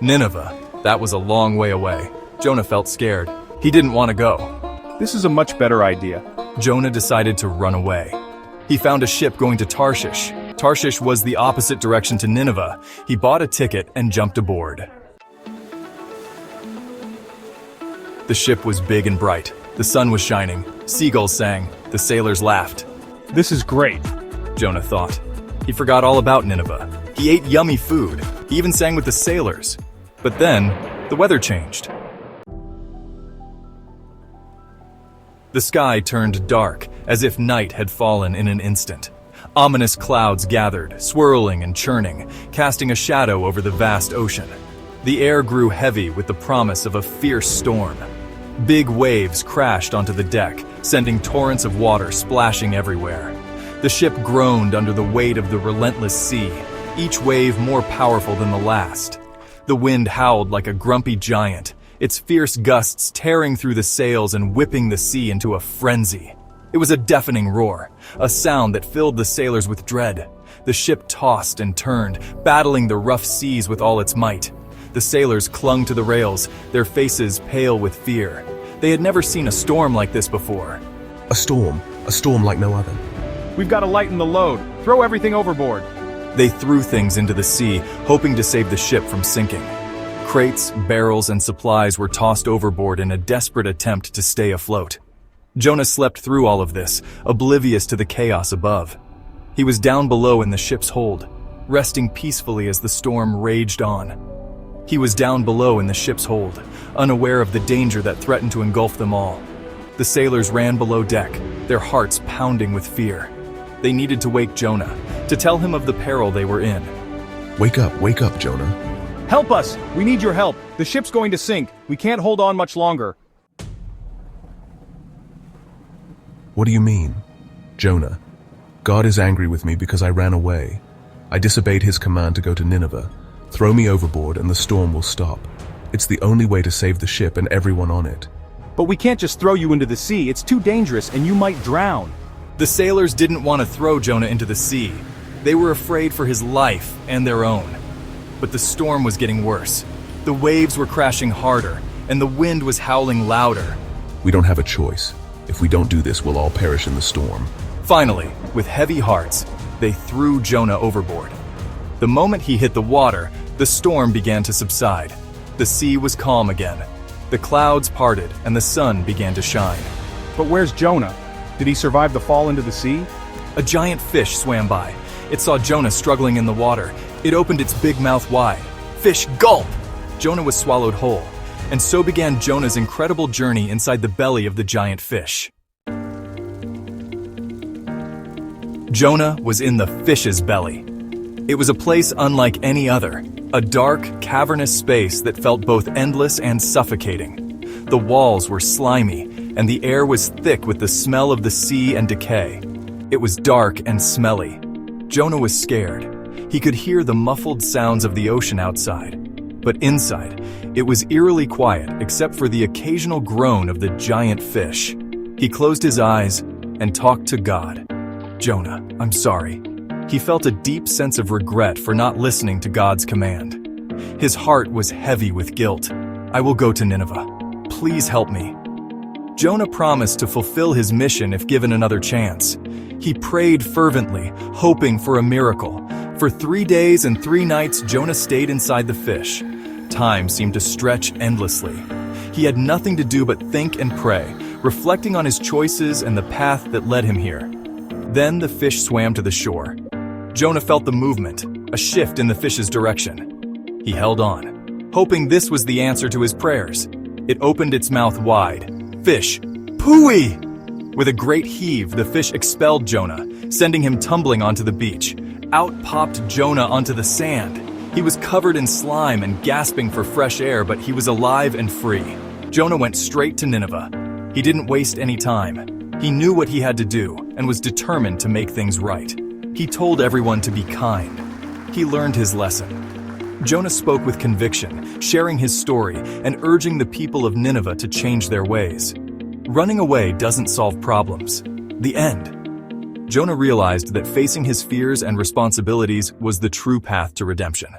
Nineveh. That was a long way away. Jonah felt scared. He didn't want to go. This is a much better idea. Jonah decided to run away. He found a ship going to Tarshish. Tarshish was the opposite direction to Nineveh. He bought a ticket and jumped aboard. The ship was big and bright. The sun was shining. Seagulls sang. The sailors laughed. This is great. Jonah thought. He forgot all about Nineveh. He ate yummy food. He even sang with the sailors. But then, the weather changed. The sky turned dark, as if night had fallen in an instant. Ominous clouds gathered, swirling and churning, casting a shadow over the vast ocean. The air grew heavy with the promise of a fierce storm. Big waves crashed onto the deck, sending torrents of water splashing everywhere. The ship groaned under the weight of the relentless sea, each wave more powerful than the last. The wind howled like a grumpy giant, its fierce gusts tearing through the sails and whipping the sea into a frenzy. It was a deafening roar, a sound that filled the sailors with dread. The ship tossed and turned, battling the rough seas with all its might. The sailors clung to the rails, their faces pale with fear. They had never seen a storm like this before. A storm like no other. We've got to lighten the load. Throw everything overboard. They threw things into the sea, hoping to save the ship from sinking. Crates, barrels, and supplies were tossed overboard in a desperate attempt to stay afloat. Jonah slept through all of this, oblivious to the chaos above. He was down below in the ship's hold, resting peacefully as the storm raged on. He was down below in the ship's hold, unaware of the danger that threatened to engulf them all. The sailors ran below deck, their hearts pounding with fear. They needed to wake Jonah, to tell him of the peril they were in. Wake up, Jonah. Help us! We need your help. The ship's going to sink. We can't hold on much longer. What do you mean? Jonah, God is angry with me because I ran away. I disobeyed his command to go to Nineveh. Throw me overboard and the storm will stop. It's the only way to save the ship and everyone on it. But we can't just throw you into the sea. It's too dangerous and you might drown. The sailors didn't want to throw Jonah into the sea. They were afraid for his life and their own. But the storm was getting worse. The waves were crashing harder, and the wind was howling louder. We don't have a choice. If we don't do this, we'll all perish in the storm. Finally, with heavy hearts, they threw Jonah overboard. The moment he hit the water, the storm began to subside. The sea was calm again. The clouds parted, and the sun began to shine. But where's Jonah? Did he survive the fall into the sea? A giant fish swam by. It saw Jonah struggling in the water. It opened its big mouth wide. Fish gulp! Jonah was swallowed whole. And so began Jonah's incredible journey inside the belly of the giant fish. Jonah was in the fish's belly. It was a place unlike any other, a dark, cavernous space that felt both endless and suffocating. The walls were slimy, and the air was thick with the smell of the sea and decay. It was dark and smelly. Jonah was scared. He could hear the muffled sounds of the ocean outside. But inside, it was eerily quiet except for the occasional groan of the giant fish. He closed his eyes and talked to God. Jonah, I'm sorry. He felt a deep sense of regret for not listening to God's command. His heart was heavy with guilt. I will go to Nineveh. Please help me. Jonah promised to fulfill his mission if given another chance. He prayed fervently, hoping for a miracle. For 3 days and 3 nights, Jonah stayed inside the fish. Time seemed to stretch endlessly. He had nothing to do but think and pray, reflecting on his choices and the path that led him here. Then the fish swam to the shore. Jonah felt the movement, a shift in the fish's direction. He held on, hoping this was the answer to his prayers. It opened its mouth wide. Fish, pooey! With a great heave, the fish expelled Jonah, sending him tumbling onto the beach. Out popped Jonah onto the sand. He was covered in slime and gasping for fresh air, but he was alive and free. Jonah went straight to Nineveh. He didn't waste any time. He knew what he had to do and was determined to make things right. He told everyone to be kind. He learned his lesson. Jonah spoke with conviction, sharing his story and urging the people of Nineveh to change their ways. Running away doesn't solve problems. The end. Jonah realized that facing his fears and responsibilities was the true path to redemption.